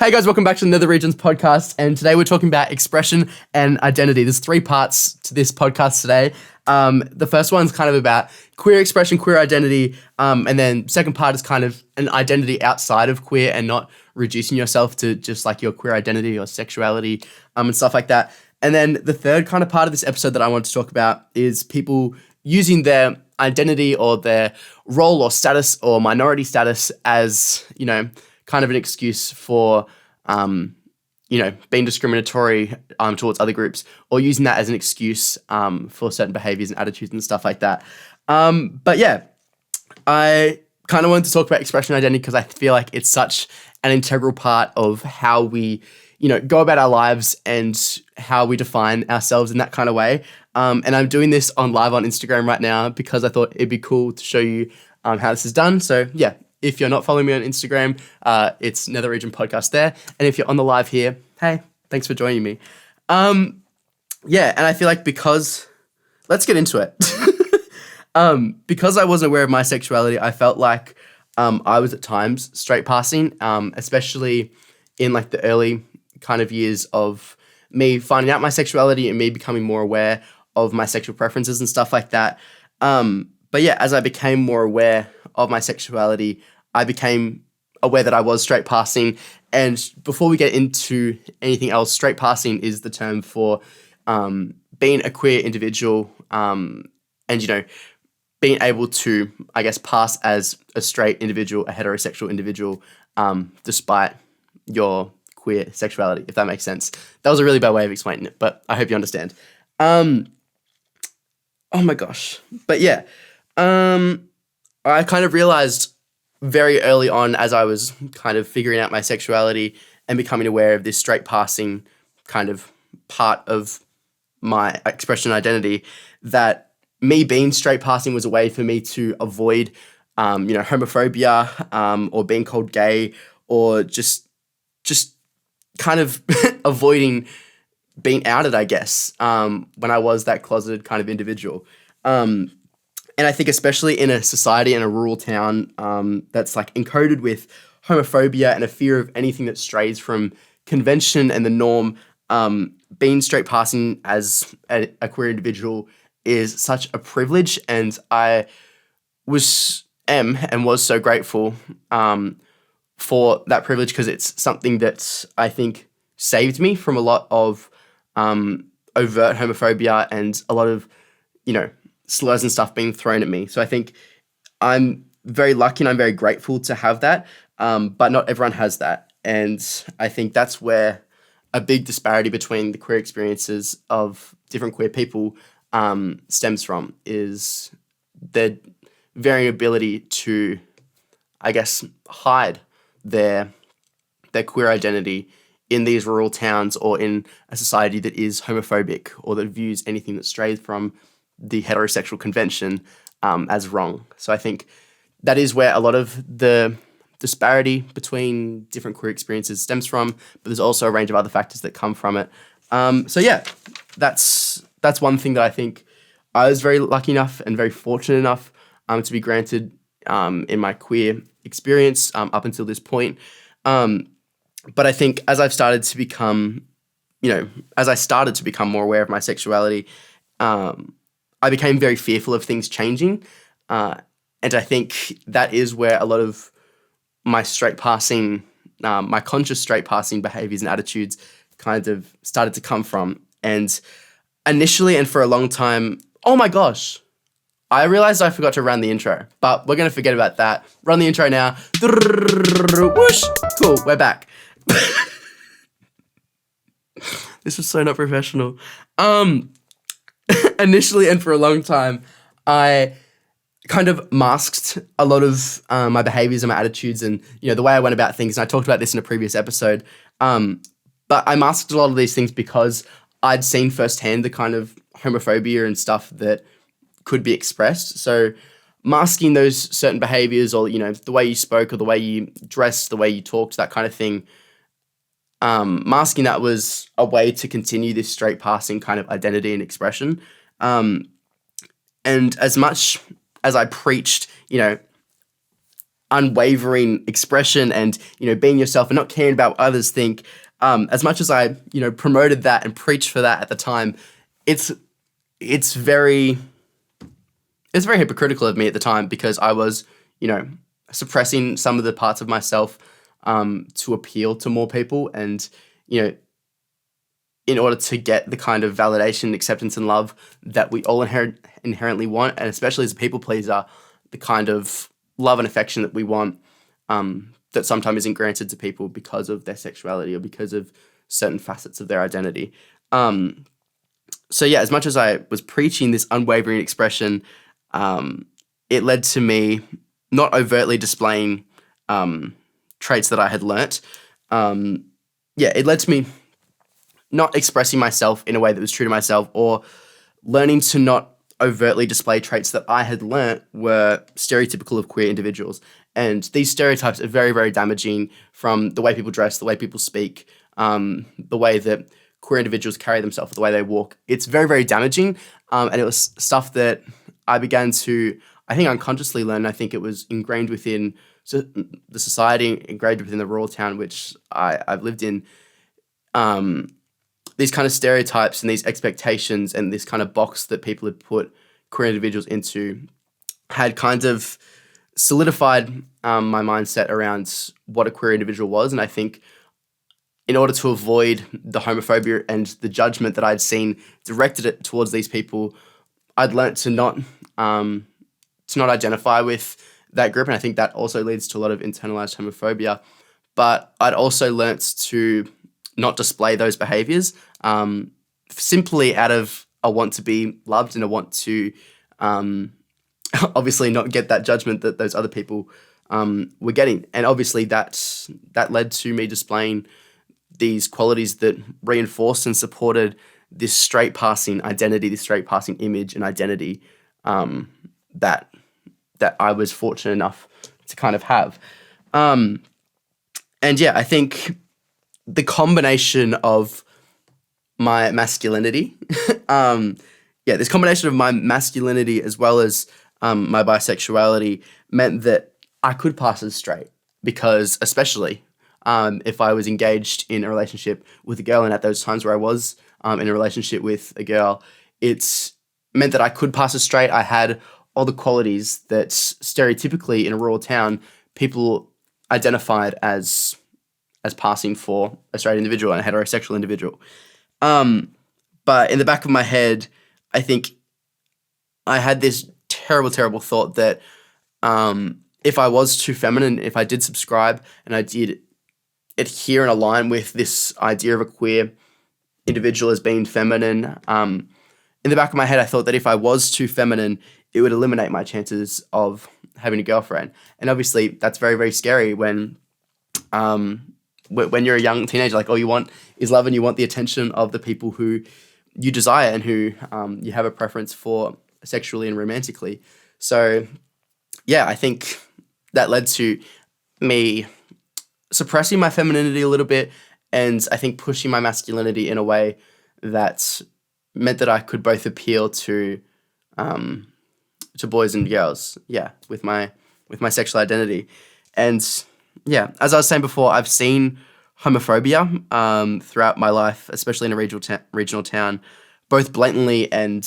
Hey guys, welcome back to the Nether Regions podcast, and today we're talking about expression and identity. There's 3 parts to this podcast today. The first one's kind of about queer expression, queer identity, and then second part is kind of an identity outside of queer and not reducing yourself to just like your queer identity or sexuality and stuff like that. And then the third kind of part of this episode that I want to talk about is people using their identity or their role or status or minority status as, kind of an excuse for, being discriminatory towards other groups, or using that as an excuse for certain behaviors and attitudes and stuff like that. But yeah, I kind of wanted to talk about expression identity because I feel like it's such an integral part of how we, go about our lives and how we define ourselves in that kind of way. And I'm doing this live on Instagram right now because I thought it'd be cool to show you how this is done. So yeah, if you're not following me on Instagram, it's netherregionpodcast there. And if you're on the live here, hey, thanks for joining me. And I feel like let's get into it. Because I wasn't aware of my sexuality, I felt like I was at times straight passing, especially in like the early kind of years of me finding out my sexuality and me becoming more aware of my sexual preferences and stuff like that. But yeah, as I became more aware of my sexuality, I became aware that I was straight passing. And before we get into anything else, straight passing is the term for being a queer individual and, being able to, I guess, pass as a straight individual, a heterosexual individual, despite your queer sexuality, if that makes sense. That was a really bad way of explaining it, but I hope you understand. Oh my gosh. But yeah, I kind of realized very early on as I was kind of figuring out my sexuality and becoming aware of this straight passing kind of part of my expression identity, that me being straight passing was a way for me to avoid, homophobia or being called gay, or just kind of avoiding being outed, I guess, when I was that closeted kind of individual. And I think especially in a society in a rural town that's like encoded with homophobia and a fear of anything that strays from convention and the norm, being straight passing as a queer individual is such a privilege. And I am was so grateful for that privilege, because it's something that I think saved me from a lot of overt homophobia and a lot of, slurs and stuff being thrown at me. So I think I'm very lucky and I'm very grateful to have that, but not everyone has that. And I think that's where a big disparity between the queer experiences of different queer people stems from, is their varying ability to, I guess, hide their queer identity in these rural towns or in a society that is homophobic or that views anything that strays from the heterosexual convention as wrong. So I think that is where a lot of the disparity between different queer experiences stems from, but there's also a range of other factors that come from it. So yeah, that's one thing that I think I was very lucky enough and very fortunate enough to be granted in my queer experience up until this point. But I think as I've started to become, more aware of my sexuality, I became very fearful of things changing. And I think that is where a lot of my straight passing, my conscious straight passing behaviors and attitudes kind of started to come from. And initially and for a long time, oh my gosh, I realized I forgot to run the intro, but we're going to forget about that. Run the intro now. Whoosh. Cool, we're back. This was so not professional. Initially and for a long time, I kind of masked a lot of my behaviors and my attitudes and, the way I went about things. And I talked about this in a previous episode. But I masked a lot of these things because I'd seen firsthand the kind of homophobia and stuff that could be expressed. So masking those certain behaviors, or, the way you spoke or the way you dressed, the way you talked, that kind of thing, masking that was a way to continue this straight passing kind of identity and expression. And as much as I preached, unwavering expression and, being yourself and not caring about what others think. As much as I, promoted that and preached for that at the time, it's very hypocritical of me at the time because I was, suppressing some of the parts of myself to appeal to more people and, in order to get the kind of validation, acceptance, and love that we all inherently want, and especially as a people pleaser, the kind of love and affection that we want that sometimes isn't granted to people because of their sexuality or because of certain facets of their identity. So yeah, as much as I was preaching this unwavering expression, it led to me not overtly displaying traits that I had learnt. It led to me not expressing myself in a way that was true to myself or learning to not overtly display traits that I had learnt were stereotypical of queer individuals. And these stereotypes are very, very damaging, from the way people dress, the way people speak, the way that queer individuals carry themselves, the way they walk. It's very, very damaging. And it was stuff that I began to, I think, unconsciously learn. I think it was ingrained within the society, ingrained within the rural town which I've lived in. These kind of stereotypes and these expectations and this kind of box that people had put queer individuals into had kind of solidified my mindset around what a queer individual was. And I think in order to avoid the homophobia and the judgment that I'd seen directed it towards these people, I'd learnt to not identify with that group. And I think that also leads to a lot of internalized homophobia. But I'd also learnt to not display those behaviors simply out of a want to be loved and a want to obviously not get that judgment that those other people were getting. And obviously that led to me displaying these qualities that reinforced and supported this straight passing identity, this straight passing image and identity that I was fortunate enough to kind of have. And yeah, I think the combination of my masculinity, this combination of my masculinity as well as my bisexuality meant that I could pass as straight, because especially if I was engaged in a relationship with a girl, and at those times where I was in a relationship with a girl, it meant that I could pass as straight. I had all the qualities that stereotypically in a rural town people identified as passing for a straight individual and a heterosexual individual. But in the back of my head, I think I had this terrible, terrible thought that if I was too feminine, if I did subscribe and I did adhere and align with this idea of a queer individual as being feminine, in the back of my head, I thought that if I was too feminine, it would eliminate my chances of having a girlfriend. And obviously, that's very, very scary when you're a young teenager, like all you want is love and you want the attention of the people who you desire and who you have a preference for sexually and romantically. So yeah, I think that led to me suppressing my femininity a little bit, and I think pushing my masculinity in a way that meant that I could both appeal to boys and girls, with my sexual identity. And yeah, as I was saying before, I've seen homophobia throughout my life, especially in a regional town, both blatantly and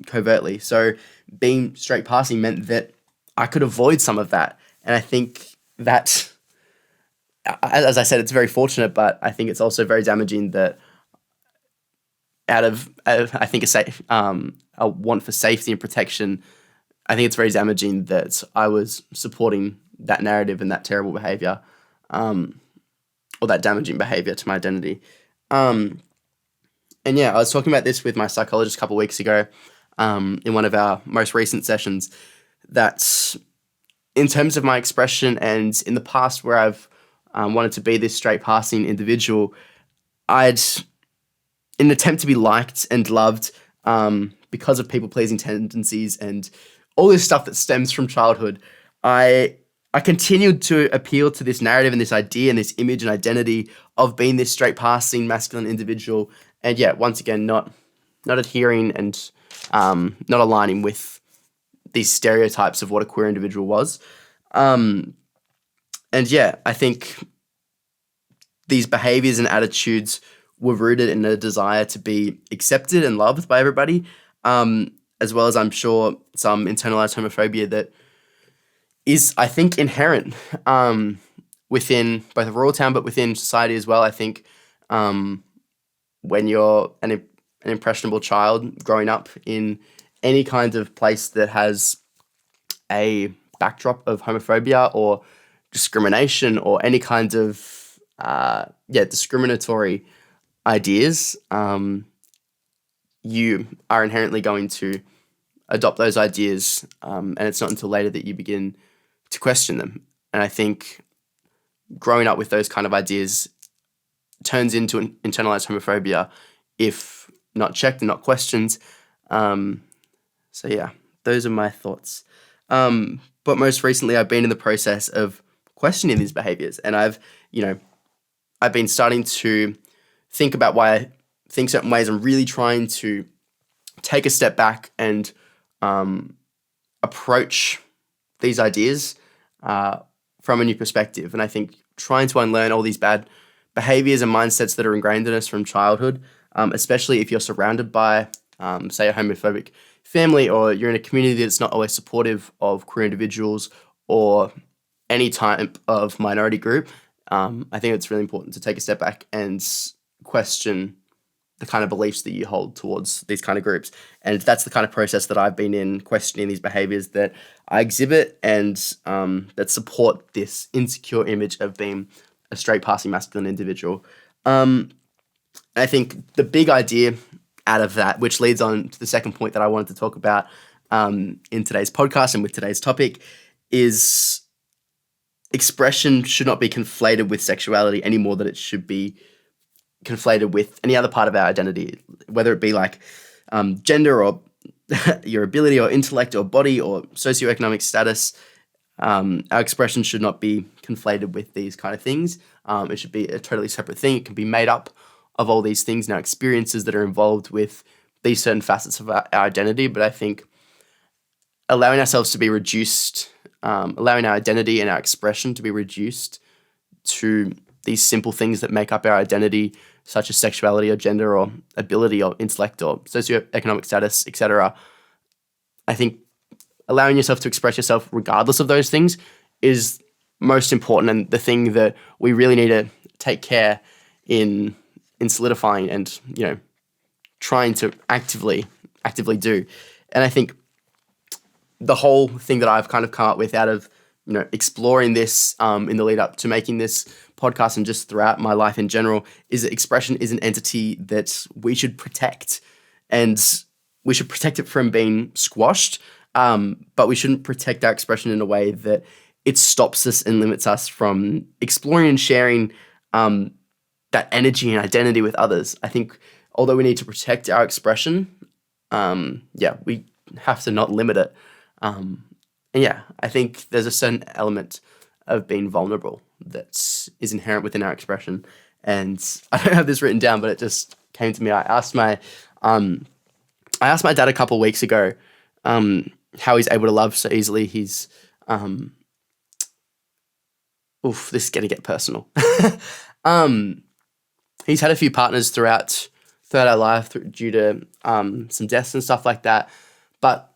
covertly. So being straight passing meant that I could avoid some of that. And I think that, as I said, it's very fortunate, but I think it's also very damaging that out of I think a want for safety and protection, I think it's very damaging that I was supporting that narrative and that terrible behavior, or that damaging behavior to my identity. And yeah, I was talking about this with my psychologist a couple of weeks ago in one of our most recent sessions, that in terms of my expression and in the past where I've wanted to be this straight passing individual, I'd, in an attempt to be liked and loved because of people-pleasing tendencies and all this stuff that stems from childhood, I continued to appeal to this narrative and this idea and this image and identity of being this straight passing masculine individual. And yeah, once again, not adhering and not aligning with these stereotypes of what a queer individual was. And And yeah, I think these behaviors and attitudes were rooted in a desire to be accepted and loved by everybody, as well as I'm sure some internalized homophobia that is, I think, inherent within both rural town, but within society as well. I think when you're an impressionable child growing up in any kind of place that has a backdrop of homophobia or discrimination or any kind of discriminatory ideas, you are inherently going to adopt those ideas, and it's not until later that you begin to question them. And I think growing up with those kind of ideas turns into an internalized homophobia if not checked and not questioned. So yeah, those are my thoughts. But most recently, I've been in the process of questioning these behaviors, and I've been starting to think about why I think certain ways. I'm really trying to take a step back and approach these ideas from a new perspective. And I think trying to unlearn all these bad behaviors and mindsets that are ingrained in us from childhood, especially if you're surrounded by, say, a homophobic family, or you're in a community that's not always supportive of queer individuals or any type of minority group. I think it's really important to take a step back and question the kind of beliefs that you hold towards these kind of groups. And that's the kind of process that I've been in, questioning these behaviors that I exhibit and that support this insecure image of being a straight passing masculine individual. I think the big idea out of that, which leads on to the second point that I wanted to talk about in today's podcast and with today's topic, is expression should not be conflated with sexuality any more than it should be conflated with any other part of our identity, whether it be like gender or your ability or intellect or body or socioeconomic status. Our expression should not be conflated with these kind of things. It should be a totally separate thing. It can be made up of all these things and our experiences that are involved with these certain facets of our identity. But I think allowing ourselves to be reduced, allowing our identity and our expression to be reduced to these simple things that make up our identity, such as sexuality or gender or ability or intellect or socioeconomic status, etc. I think allowing yourself to express yourself regardless of those things is most important, and the thing that we really need to take care in solidifying and trying to actively do. And I think the whole thing that I've kind of come up with out of exploring this in the lead up to making this podcast and just throughout my life in general is that expression is an entity that we should protect, and we should protect it from being squashed, but we shouldn't protect our expression in a way that it stops us and limits us from exploring and sharing that energy and identity with others. I think although we need to protect our expression, we have to not limit it. I think there's a certain element of being vulnerable that is inherent within our expression. And I don't have this written down, but it just came to me. I asked my dad a couple of weeks ago how he's able to love so easily. He's this is going to get personal. He's had a few partners throughout our life due to some deaths and stuff like that. But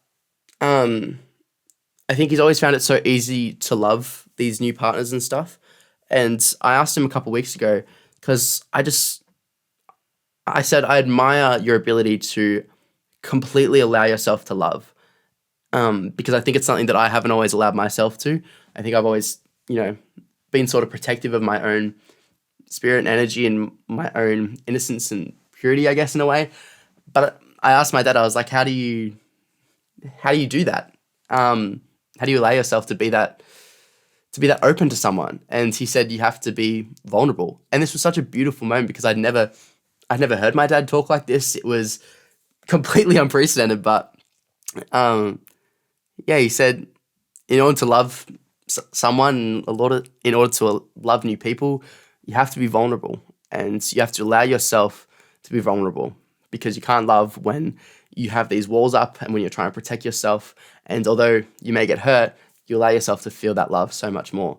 I think he's always found it so easy to love these new partners and stuff. And I asked him a couple of weeks ago, because I said, I admire your ability to completely allow yourself to love. Because I think it's something that I haven't always allowed myself to. I think I've always, been sort of protective of my own spirit and energy and my own innocence and purity, I guess, in a way. But I asked my dad, I was like, how do you do that? How do you allow yourself to be that open to someone? And he said, you have to be vulnerable. And this was such a beautiful moment, because I'd never heard my dad talk like this. It was completely unprecedented, but he said, in order to love someone, in order to love new people, you have to be vulnerable, and you have to allow yourself to be vulnerable, because you can't love when you have these walls up and when you're trying to protect yourself. And although you may get hurt, you allow yourself to feel that love so much more.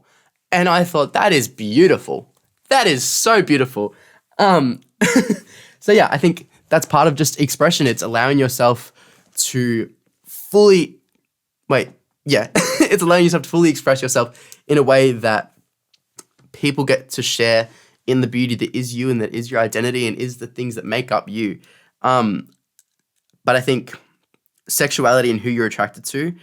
And I thought, that is beautiful. That is so beautiful. Um, so yeah, I think that's part of just expression. It's allowing yourself to fully, wait, yeah, it's allowing yourself to fully express yourself in a way that people get to share in the beauty that is you and that is your identity and is the things that make up you. But I think sexuality and who you're attracted to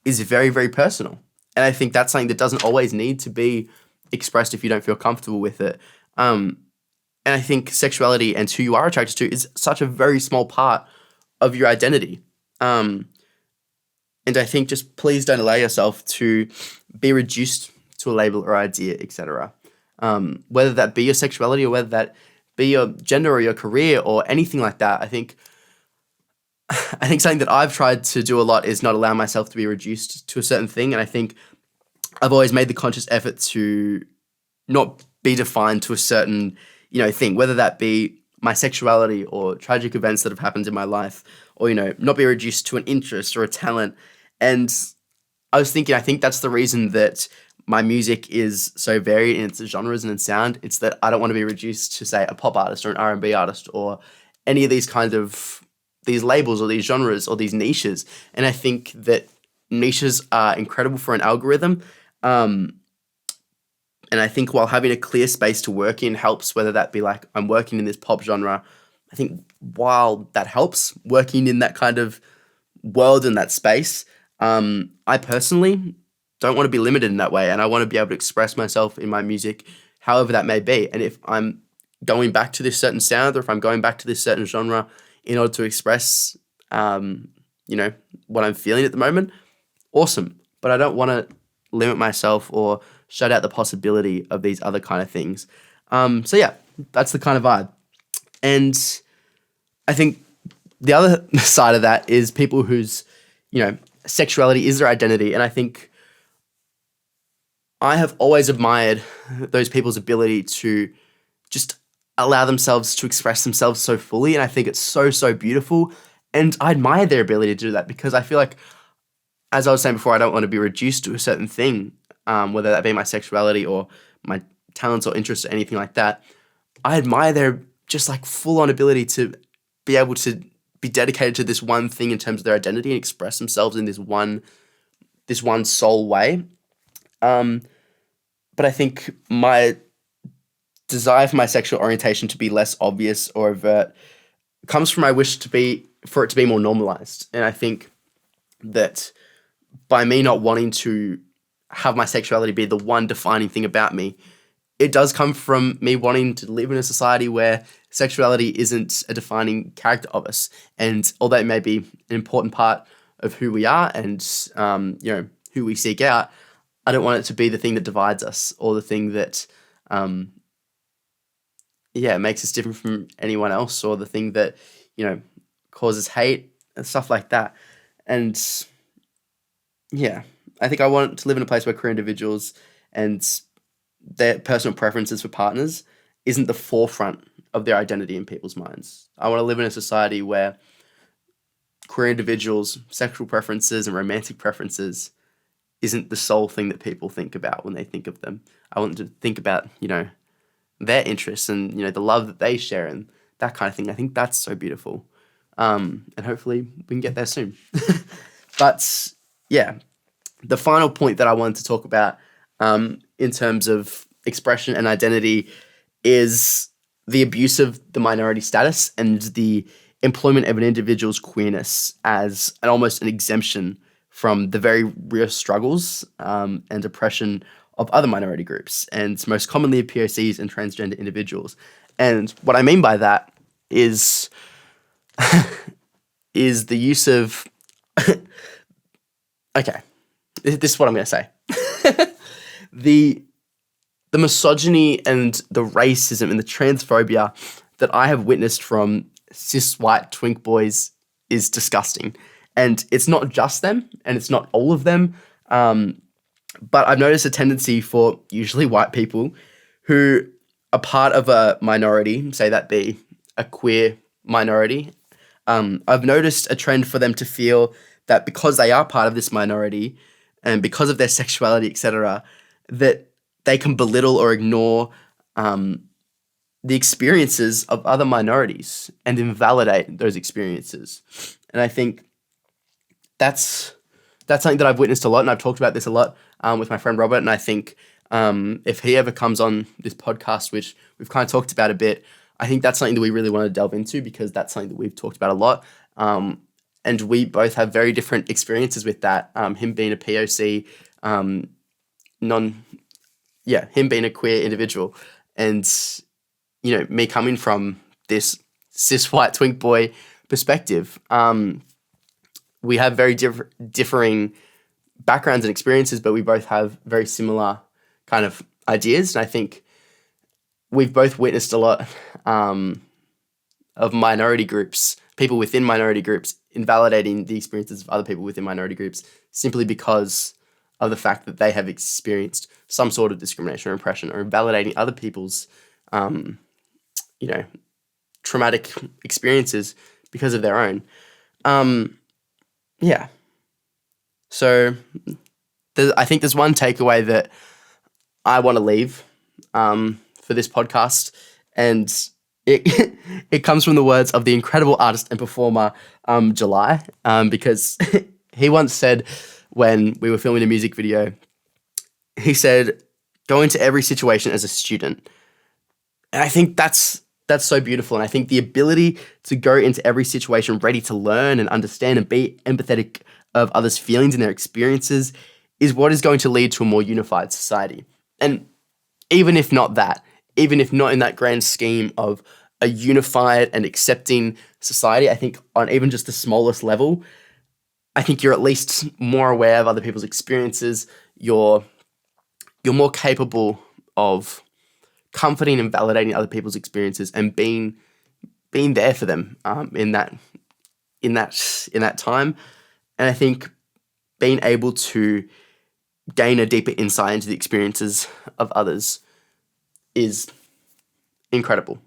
is very, very personal. And I think that's something that doesn't always need to be expressed if you don't feel comfortable with it. And I think sexuality and who you are attracted to is such a very small part of your identity. And I think just please don't allow yourself to be reduced to a label or idea, etc. Whether that be your sexuality or whether that be your gender or your career or anything like that. I think something that I've tried to do a lot is not allow myself to be reduced to a certain thing. And I think I've always made the conscious effort to not be defined to a certain, thing, whether that be my sexuality or tragic events that have happened in my life, or, not be reduced to an interest or a talent. And I was thinking, I think that's the reason that my music is so varied in its genres and in sound. It's that I don't want to be reduced to, say, a pop artist or an R&B artist or any of these kind of these labels or these genres or these niches. And I think that niches are incredible for an algorithm. And I think while having a clear space to work in helps, whether that be like I'm working in this pop genre, I think while that helps working in that kind of world and that space, I personally don't want to be limited in that way. And I want to be able to express myself in my music, however that may be. And if I'm going back to this certain sound or if I'm going back to this certain genre in order to express, what I'm feeling at the moment, awesome. But I don't want to limit myself or shut out the possibility of these other kind of things. So yeah, that's the kind of vibe. And I think the other side of that is people whose, sexuality is their identity. And I think I have always admired those people's ability to just allow themselves to express themselves so fully. And I think it's so, so beautiful. And I admire their ability to do that because I feel like, as I was saying before, I don't want to be reduced to a certain thing, whether that be my sexuality or my talents or interests or anything like that. I admire their just like full on ability to be able to be dedicated to this one thing in terms of their identity and express themselves in this one sole way. But I think my desire for my sexual orientation to be less obvious or overt comes from my wish for it to be more normalized. And I think that by me not wanting to have my sexuality be the one defining thing about me, it does come from me wanting to live in a society where sexuality isn't a defining character of us. And although it may be an important part of who we are and, who we seek out, I don't want it to be the thing that divides us or the thing that, makes us different from anyone else or the thing that, causes hate and stuff like that. And yeah, I think I want to live in a place where queer individuals and their personal preferences for partners isn't the forefront of their identity in people's minds. I want to live in a society where queer individuals' sexual preferences and romantic preferences isn't the sole thing that people think about when they think of them. I want them to think about, their interests and, the love that they share and that kind of thing. I think that's so beautiful. And hopefully we can get there soon. But yeah, the final point that I wanted to talk about in terms of expression and identity is the abuse of the minority status and the employment of an individual's queerness as almost an exemption from the very real struggles and oppression of other minority groups, and most commonly POCs and transgender individuals. And what I mean by that is the use of okay, this is what I'm going to say. The misogyny and the racism and the transphobia that I have witnessed from cis white twink boys is disgusting. And it's not just them, and it's not all of them, but I've noticed a tendency for usually white people who are part of a minority, say that be a queer minority. I've noticed a trend for them to feel that because they are part of this minority and because of their sexuality, etc., that they can belittle or ignore the experiences of other minorities and invalidate those experiences. And I think that's something that I've witnessed a lot, and I've talked about this a lot with my friend Robert. And I think if he ever comes on this podcast, which we've kind of talked about a bit, I think that's something that we really want to delve into, because that's something that we've talked about a lot. And we both have very different experiences with that. Him being a POC, him being a queer individual, and me coming from this cis white twink boy perspective. We have very differing backgrounds and experiences, but we both have very similar kind of ideas. And I think we've both witnessed a lot of minority groups, people within minority groups, invalidating the experiences of other people within minority groups simply because of the fact that they have experienced some sort of discrimination or oppression, or invalidating other people's traumatic experiences because of their own. So I think there's one takeaway that I want to leave for this podcast, and it comes from the words of the incredible artist and performer July, because he once said, when we were filming a music video, he said, "Go into every situation as a student." And I think that's so beautiful. And I think the ability to go into every situation ready to learn and understand and be empathetic of others' feelings and their experiences is what is going to lead to a more unified society. And even if not in that grand scheme of a unified and accepting society, I think on even just the smallest level, I think you're at least more aware of other people's experiences. You're more capable of comforting and validating other people's experiences and being there for them in that time. And I think being able to gain a deeper insight into the experiences of others is incredible.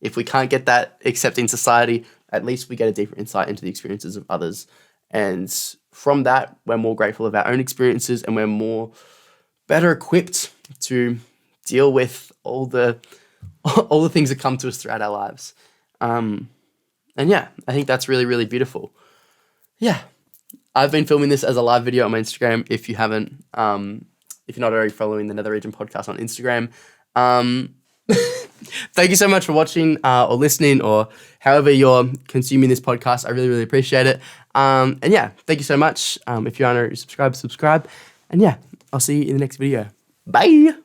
If we can't get that accepting society, at least we get a deeper insight into the experiences of others. And from that, we're more grateful of our own experiences, and we're better equipped to deal with all the things that come to us throughout our lives. I think that's really, really beautiful. Yeah. I've been filming this as a live video on my Instagram. If you haven't, if you're not already following the Nether Region podcast on Instagram, thank you so much for watching or listening, or however you're consuming this podcast. I really, really appreciate it. Thank you so much. If you aren't already subscribe. And I'll see you in the next video. Bye.